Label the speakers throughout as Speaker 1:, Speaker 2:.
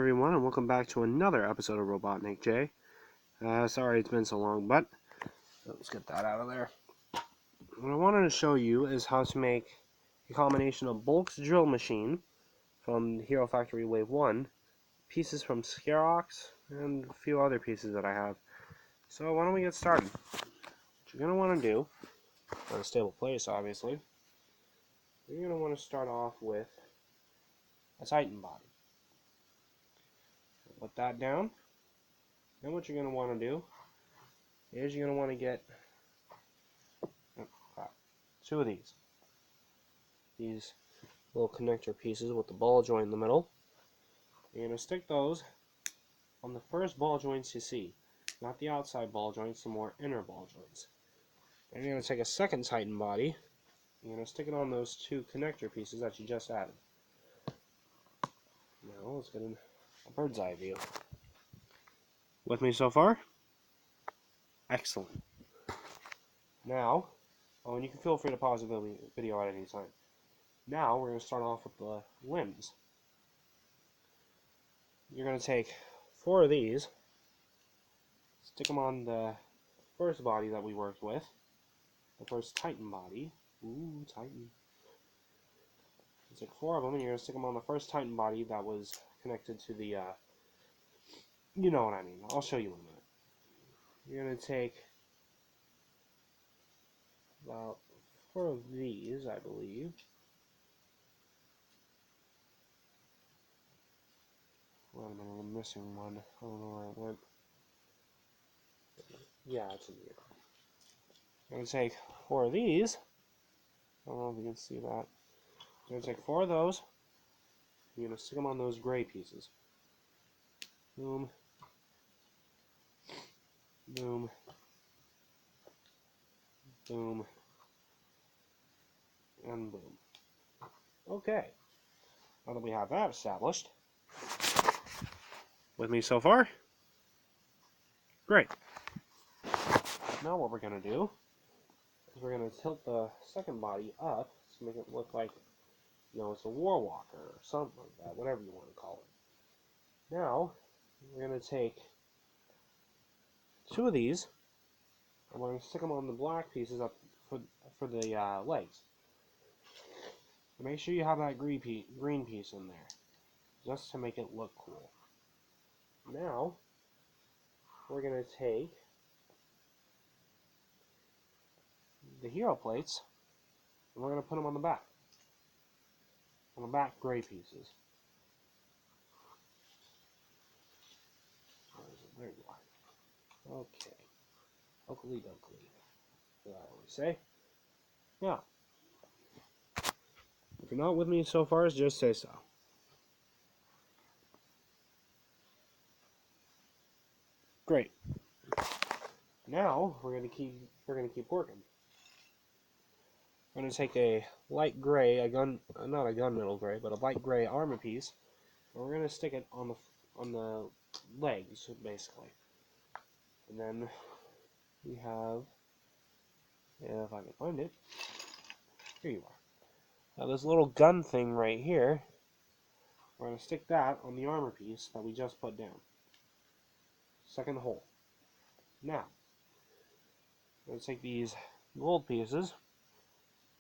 Speaker 1: everyone, and welcome back to another episode of Robotnik J. Sorry it's been so long, but let's get that out of there. What I wanted to show you is how to make a combination of Bulk's drill machine from Hero Factory Wave 1, pieces from Scarox, and a few other pieces that I have. So why don't we get started? What you're going to want to do, in a stable place obviously, you're going to want to start off with a Titan body. Put that down. Then what you're going to want to do is you're going to want to get two of these little connector pieces with the ball joint in the middle. You're going to stick those on the first ball joints you see, not the outside ball joints, the more inner ball joints. Then you're going to take a second Titan body, you're going to stick it on those two connector pieces that you just added. Now let's get a bird's eye view. With me so far? Excellent. Now, and you can feel free to pause the video at any time. Now we're going to start off with the limbs. You're going to take 4 of these, stick them on the first body that we worked with, the first Titan body. Ooh, Titan. You take 4 of them and you're going to stick them on the first Titan body that was connected to the, you know what I mean. I'll show you in a minute. You're going to take about 4 of these, I believe. Wait a minute, I'm missing one. I don't know where it went. Yeah, it's in here. I'm going to take 4 of these. I don't know if you can see that. I'm going to take 4 of those. You're going to stick them on those gray pieces. Boom. Boom. Boom. And boom. Okay. Now that we have that established, with me so far? Great. Now what we're going to do is we're going to tilt the second body up to make it look like, you know, it's a war walker or something like that, whatever you want to call it. Now, we're going to take 2 of these, and we're going to stick them on the black pieces up for the legs. Make sure you have that green piece in there, just to make it look cool. Now, we're going to take the hero plates, and we're going to put them on the back gray pieces. Where is it? There you are. Okay. Oakley dokley, as I always say. Now, if you're not with me so far, just say so. Great. Now we're gonna keep working. I'm gonna take a light gray, not a gunmetal gray, but a light gray armor piece, and we're gonna stick it on the legs, basically. And then we have, if I can find it, here you are. Now this little gun thing right here, we're gonna stick that on the armor piece that we just put down. Second hole. Now, I'm going to take these gold pieces,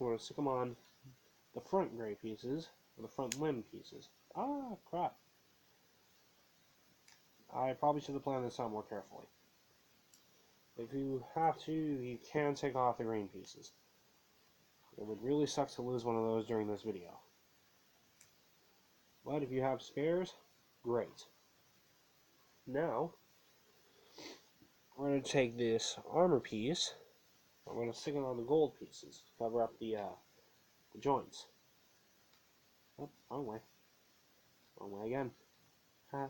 Speaker 1: we're going to stick them on the front gray pieces, or the front limb pieces. Ah, crap. I probably should have planned this out more carefully. If you have to, you can take off the green pieces. It would really suck to lose one of those during this video. But if you have spares, great. Now, we're going to take this armor piece, I'm going to stick it on the gold pieces to cover up the joints. Oh, wrong way. Wrong way again. Huh.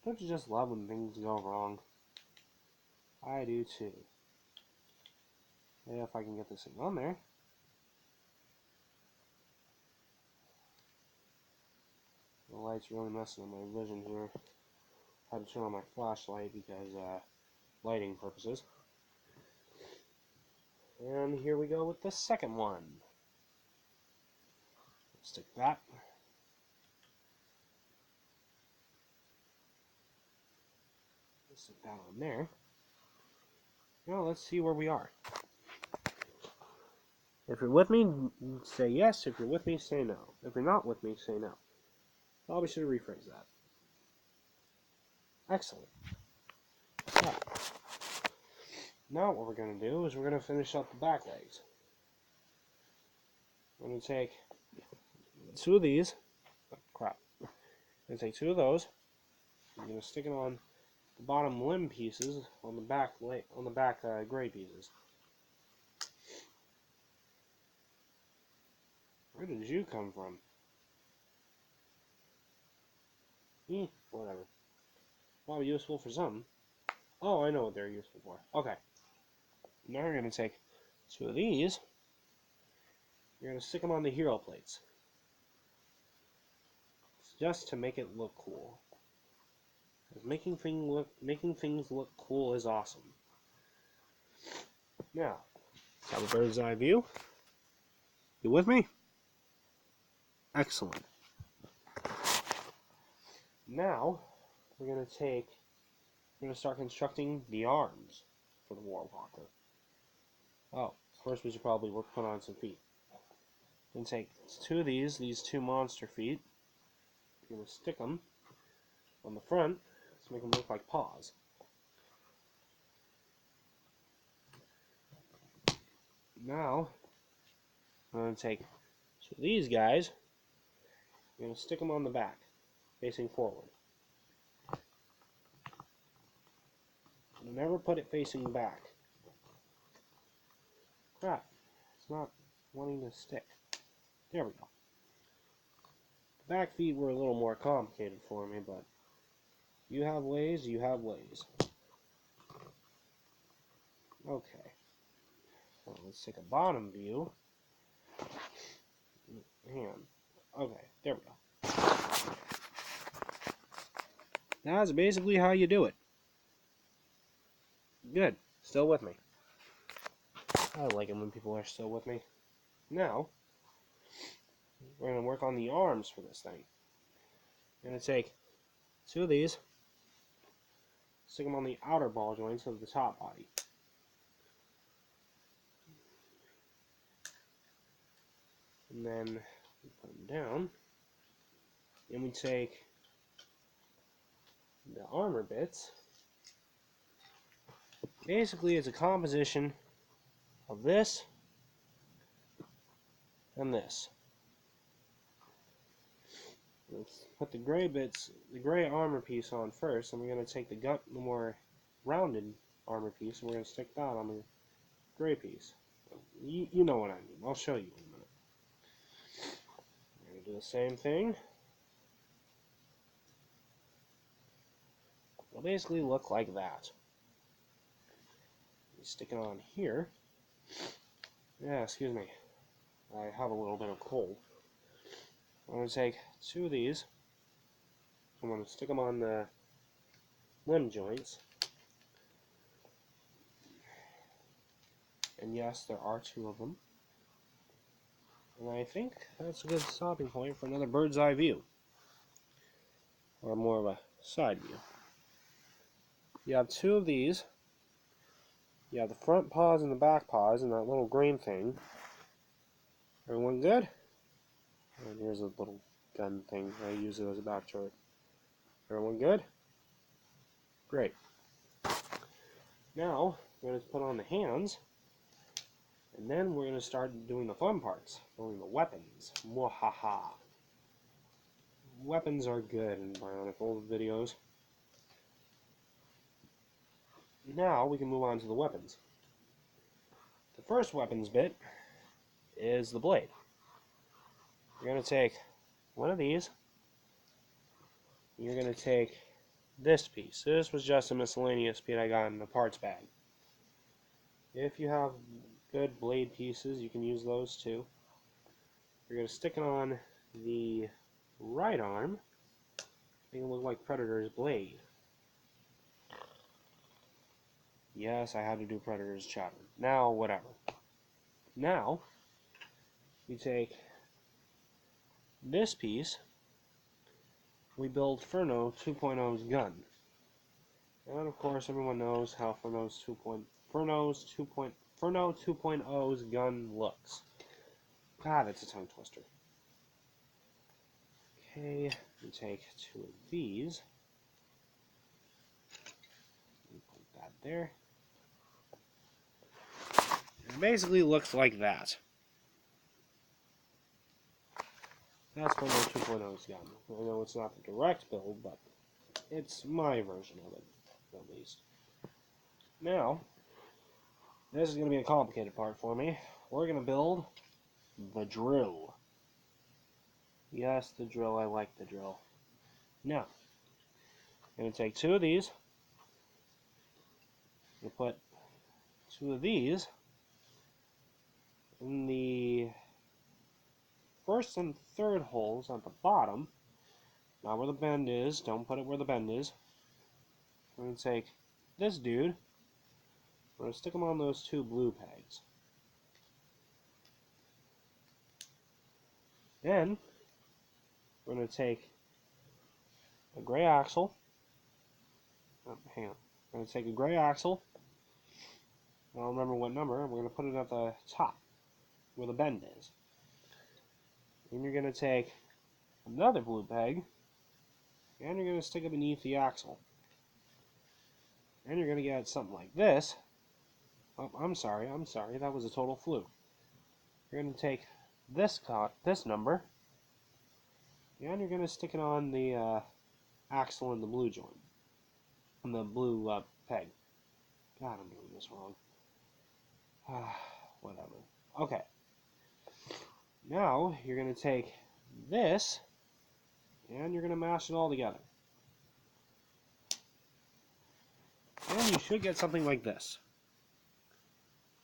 Speaker 1: Don't you just love when things go wrong? I do too. Yeah, if I can get this thing on there. The light's really messing up my vision here. I had to turn on my flashlight because lighting purposes. And here we go with the second one. Stick that. Stick that on there. Now let's see where we are. If you're with me, say yes. If you're with me, say no. If you're not with me, say no. Probably should rephrase that. Excellent. So, now what we're going to do is we're going to finish up the back legs. I'm going to take 2 of these. Oh, crap. I'm going to take 2 of those. I'm going to stick it on the bottom limb pieces on the back gray pieces. Where did you come from? Whatever. Probably useful for some. Oh, I know what they're useful for. Okay. Now we're going to take 2 of these. You're going to stick them on the hero plates. It's just to make it look cool. Because making things look cool is awesome. Now, let's have a bird's eye view. You with me? Excellent. Now, we're going to start constructing the arms for the Warwalker. Oh, first we should probably put on some feet. I'm going to take 2 of these 2 monster feet. I'm going to stick them on the front to make them look like paws. Now, I'm going to take 2 of these guys. I'm going to stick them on the back, facing forward. Never put it facing back. Crap, it's not wanting to stick. There we go. The back feet were a little more complicated for me, but you have ways, you have ways. Okay. So let's take a bottom view. Hang on. Okay, there we go. That's basically how you do it. Good. Still with me. I like it when people are still with me. Now, we're going to work on the arms for this thing. I'm going to take 2 of these, stick them on the outer ball joints of the top body. And then we put them down. Then we take the armor bits. Basically, it's a composition of this and this. Let's put the gray bits, the gray armor piece on first, and we're going to take the more rounded armor piece, and we're going to stick that on the gray piece. You know what I mean. I'll show you in a minute. We're going to do the same thing. It'll basically look like that. You stick it on here. Yeah, excuse me. I have a little bit of cold. I'm going to take 2 of these. I'm going to stick them on the limb joints. And yes, there are 2 of them. And I think that's a good stopping point for another bird's eye view. Or more of a side view. You have 2 of these. You have the front paws and the back paws and that little green thing. Everyone good? And here's a little gun thing. I use it as a back chart. Everyone good? Great. Now, we're going to put on the hands. And then we're going to start doing the fun parts. Doing the weapons. Mwahaha. Weapons are good in Bionic old videos. Now we can move on to the weapons. The first weapons bit is the blade. You're going to take 1 of these. You're going to take this piece. This was just a miscellaneous piece I got in the parts bag. If you have good blade pieces, you can use those too. You're going to stick it on the right arm. Make it look like Predator's blade. Yes, I had to do Predator's chatter. Now, whatever. Now, you take this piece. We build Furno 2.0's gun. And of course, everyone knows how Furno 2.0's gun looks. God, it's a tongue twister. Okay, we take 2 of these. Put that there. It basically looks like that. That's Furno 2.0's gun. I know it's not the direct build, but it's my version of it, at least. Now, this is going to be a complicated part for me. We're going to build the drill. Yes, the drill. I like the drill. Now, I'm going to take 2 of these. I'm going to put 2 of these in the first and third holes at the bottom. Not where the bend is. Don't put it where the bend is. I'm going to take this dude. I'm going to stick him on those 2 blue pegs. Then, we're going to take a gray axle. Oh, hang on. We're going to take a gray axle. I don't remember what number. We're going to put it at the top, where the bend is. Then you're going to take another blue peg, and you're going to stick it beneath the axle. And you're going to get something like this. Oh, I'm sorry, that was a total fluke. You're going to take this number, and you're going to stick it on the axle in the blue joint, on the blue peg. God, I'm doing this wrong. Whatever. Okay. Now, you're going to take this, and you're going to mash it all together. And you should get something like this.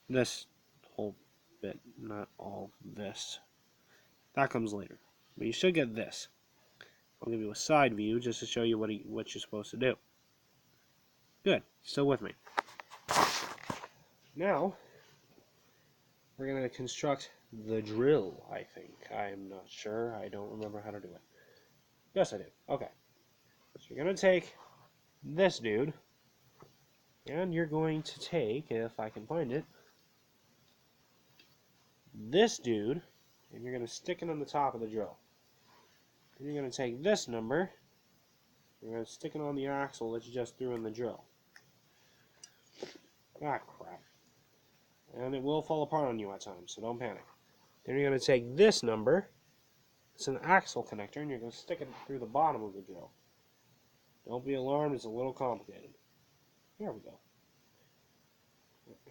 Speaker 1: This whole bit, not all this. That comes later. But you should get this. I'll give you a side view just to show you what you're supposed to do. Good. Still with me. Now, we're going to construct the drill, I think. I'm not sure. I don't remember how to do it. Yes, I do. Okay. So you're going to take this dude, and you're going to take, if I can find it, this dude, and you're going to stick it on the top of the drill. Then you're going to take this number, you're going to stick it on the axle that you just threw in the drill. Ah, crap. And it will fall apart on you at times, so don't panic. Then you're going to take this number, it's an axle connector, and you're going to stick it through the bottom of the drill. Don't be alarmed, it's a little complicated. Here we go.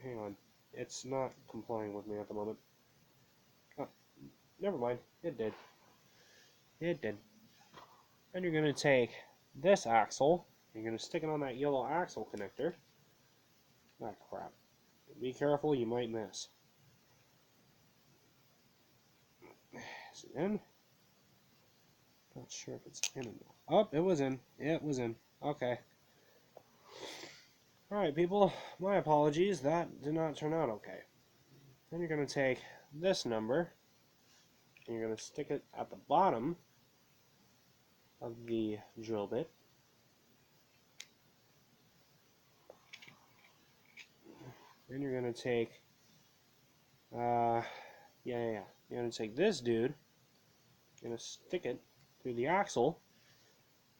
Speaker 1: Hang on. It's not complying with me at the moment. Oh, never mind. It did. It did. And you're going to take this axle, you're going to stick it on that yellow axle connector. Ah, crap. Be careful, you might miss. Is it in? Not sure if it's in or not. Oh, it was in. It was in. Okay. Alright, people. My apologies. That did not turn out okay. Then you're going to take this number, and you're going to stick it at the bottom of the drill bit. Then you're going to take, you're going to take this dude, you're going to stick it through the axle,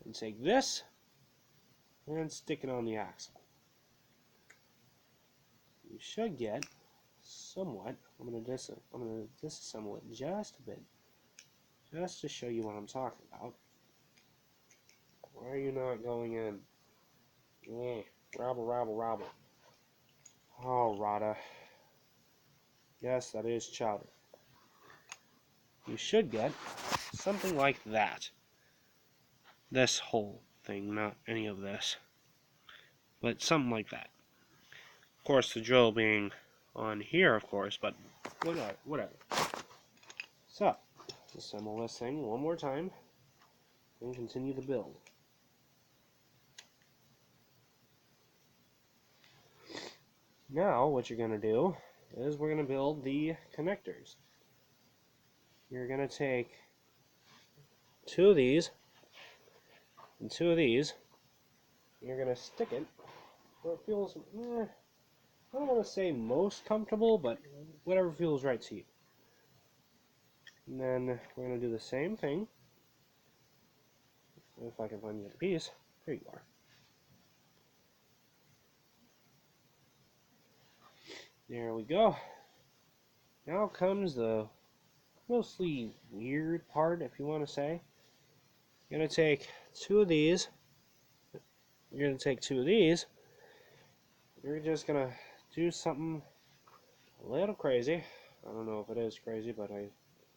Speaker 1: and take this, and stick it on the axle. You should get somewhat, I'm going to disassemble it just a bit, just to show you what I'm talking about. Why are you not going in? Yeah, rabble, rabble, rabble. Oh, Rada. Yes, that is chowder. You should get something like that. This whole thing, not any of this. But something like that. Of course, the drill being on here, of course, but whatever. So, assemble this thing one more time and continue the build. Now, what you're going to do is we're going to build the connectors. You're going to take 2 of these and 2 of these, You're going to stick it where it feels, I don't want to say most comfortable, but whatever feels right to you. And then we're going to do the same thing. If I can find the other piece. There you are. There we go. Now comes the mostly weird part, if you want to say. You're going to take two of these. You're going to take two of these. You're just going to do something a little crazy. I don't know if it is crazy, but I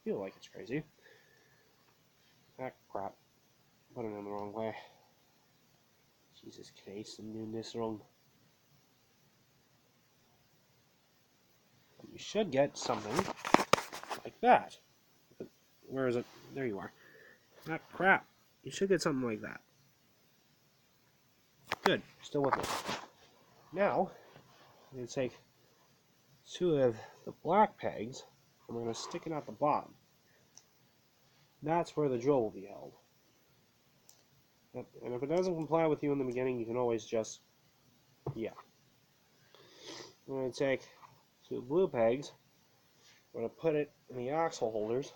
Speaker 1: feel like it's crazy. Ah, crap. Put it in the wrong way. Jesus Christ, I'm doing this wrong. You should get something like that. Where is it? There you are. Ah, crap. You should get something like that. Good. Still with me. Now, I'm going to take two of the black pegs, and we're going to stick it at the bottom. That's where the drill will be held. And if it doesn't comply with you in the beginning, you can always just, yeah. I'm going to take two blue pegs. I'm going to put it in the axle holders.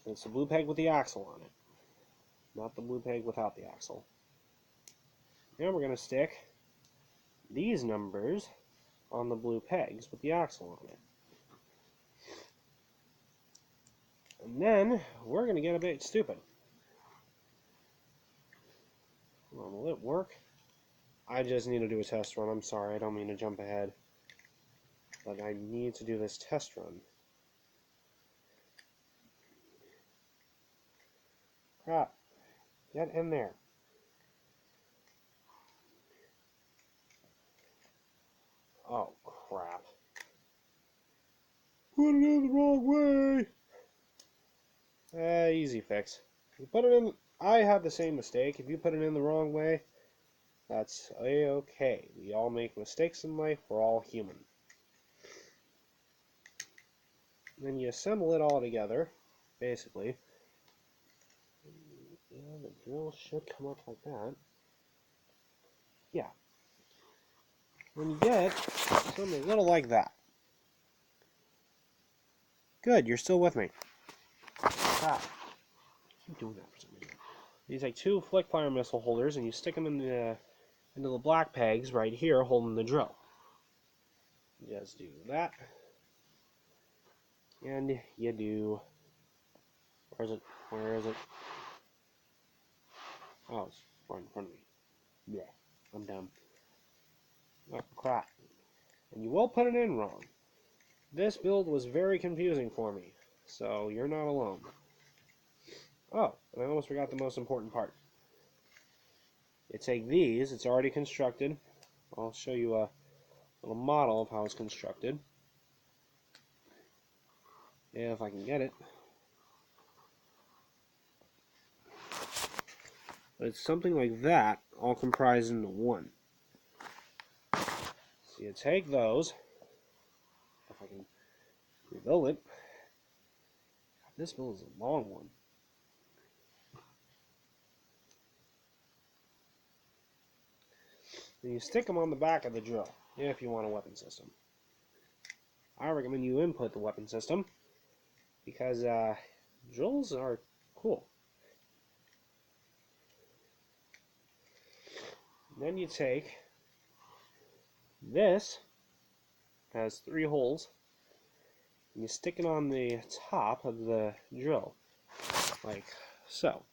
Speaker 1: It's the blue peg with the axle on it, not the blue peg without the axle. Now we're going to stick these numbers on the blue pegs with the axle on it. And then we're going to get a bit stupid. Well, will it work? I just need to do a test run. I'm sorry, I don't mean to jump ahead. But I need to do this test run. Crap. Get in there. Oh, crap. Put it in the wrong way! Easy fix. You put it in... I had the same mistake. If you put it in the wrong way, that's a-okay. We all make mistakes in life. We're all human. Then you assemble it all together, basically. Yeah, the drill should come up like that. Yeah. When you get something a little like that. Good, you're still with me. Ah, keep doing that for some reason. You take two flick fire missile holders and you stick them into the black pegs right here holding the drill. Just do that. And you do... Where is it? Where is it? Oh, it's right in front of me. Yeah, I'm dumb. Oh, crap. And you will put it in wrong. This build was very confusing for me, so you're not alone. Oh, and I almost forgot the most important part. You take these, it's already constructed. I'll show you a little model of how it's constructed. If I can get it. But it's something like that, all comprised into one. So you take those, if I can rebuild it. This build is a long one. Then you stick them on the back of the drill, if you want a weapon system. I recommend you input the weapon system, because drills are cool. Then you take this, has 3 holes, and you stick it on the top of the drill, like so.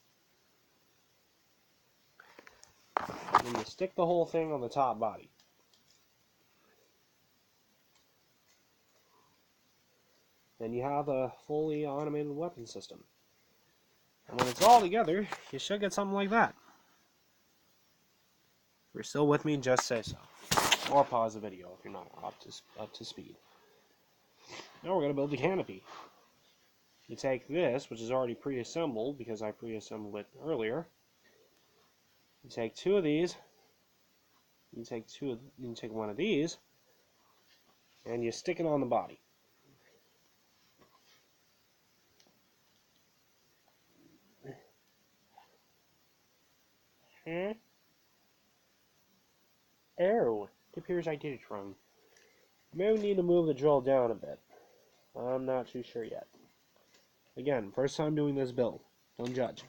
Speaker 1: And then you stick the whole thing on the top body. Then you have a fully automated weapon system. And when it's all together, you should get something like that. If you're still with me, just say so. Or pause the video if you're not up to speed. Now we're going to build the canopy. You take this, which is already pre-assembled, because I pre-assembled it earlier. You take 2 of these. You take one of these, and you stick it on the body. Huh? Oh, it appears I did it wrong. Maybe we need to move the drill down a bit. I'm not too sure yet. Again, first time doing this build. Don't judge.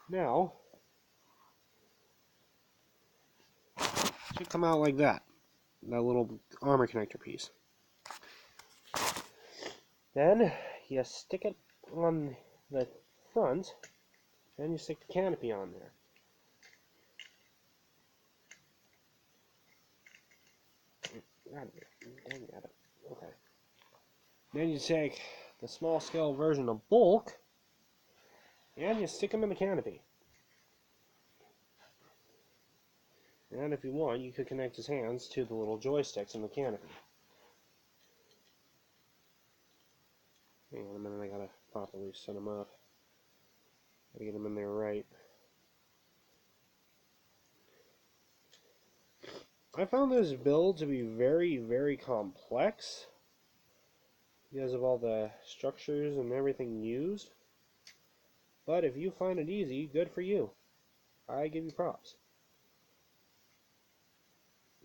Speaker 1: Now, it should come out like that. That little armor connector piece. Then, you stick it on the front, and you stick the canopy on there. God dang it. Okay. Then you take the small scale version of Bulk, and you stick him in the canopy. And if you want, you could connect his hands to the little joysticks in the canopy. Hang on a minute, I gotta properly set him up. Gotta get him in there right. I found this build to be very, very complex because of all the structures and everything used. But if you find it easy, good for you. I give you props.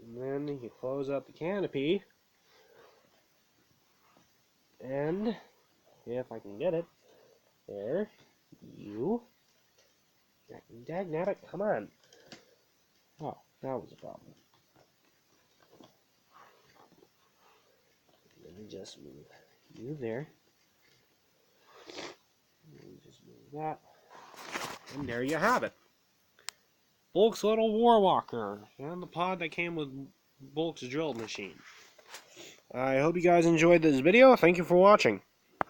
Speaker 1: And then you close up the canopy. And if I can get it, there, you. Dagnabbit, come on. Oh, that was a problem. Let me just move you there. Let me just move that. And there you have it. Bulk's little Warwalker, and the pod that came with Bulk's drill machine. I hope you guys enjoyed this video. Thank you for watching.